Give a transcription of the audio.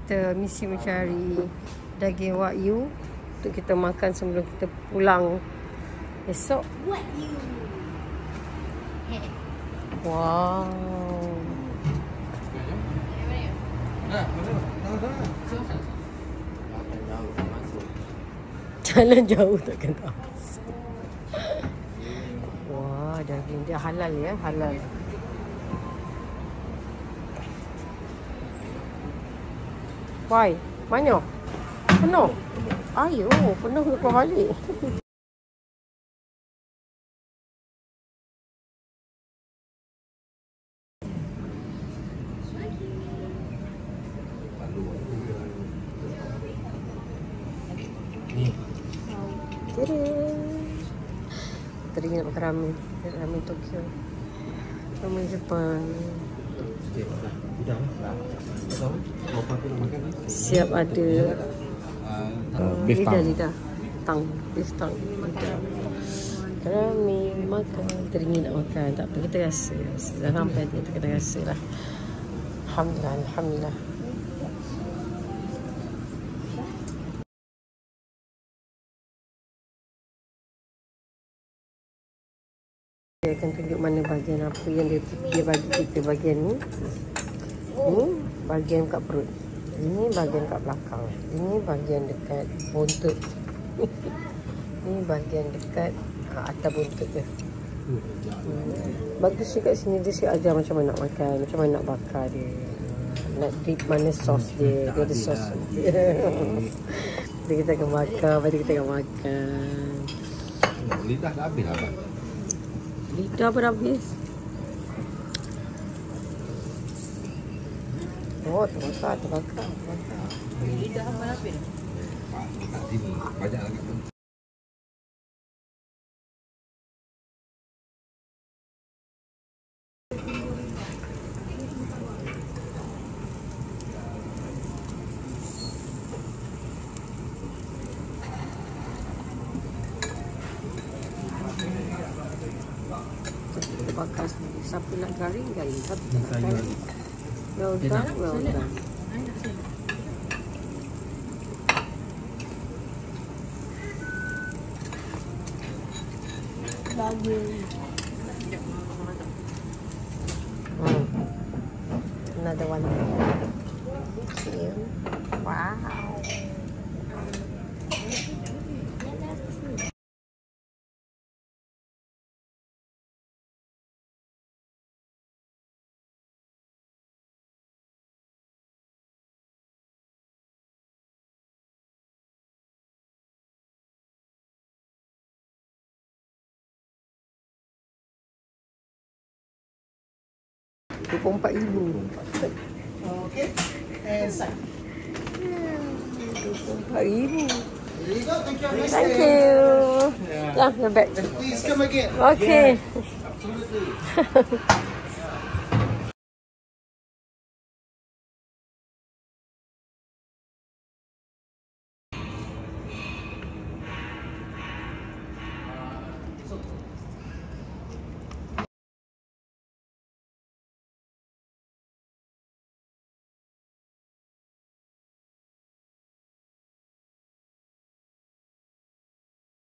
kita misi mencari daging wagyu untuk kita makan sebelum kita pulang esok. Wagyu. Wow. Jalan jauh takkan tahu. Wah, daging dia halal ya, halal. Why? Banyak? Penuh? Ayo, penuh ke balik. Teringat makan ramen. Ramen Tokyo. Ramen Jepang. Siap ada lidah. Beef tang. Ramen makan. Teringin nak makan. Tak apa, kita rasa. Dah sampai kita kena rasa lah. Alhamdulillah. Dia akan tunjuk mana bahagian apa yang dia bagi kita. Bahagian ni. Ni bahagian kat perut. Ini bahagian kat belakang. Ini bahagian dekat buntut. Ini bahagian dekat atas buntut dia. Bagus juga sini dia ajar macam mana nak makan, macam mana nak bakar dia. Nak dip mana sos dia. Dia ada sos. Jadi kita akan bakar, lepas kita akan makan. Lidah dah habis lah. Lidah pun habis. Oh, terbakar. Lidah apa habis? Banyak lagi. Bakar sendiri. Siapa nak garing. Siapa nak garing. Well done. Bagus. Another one. Thank you. Wow. RM24,000. Okay. And side. RM24,000. There you go. Thank you. Thank you. Yeah, you're back. Please come again. Okay. Absolutely.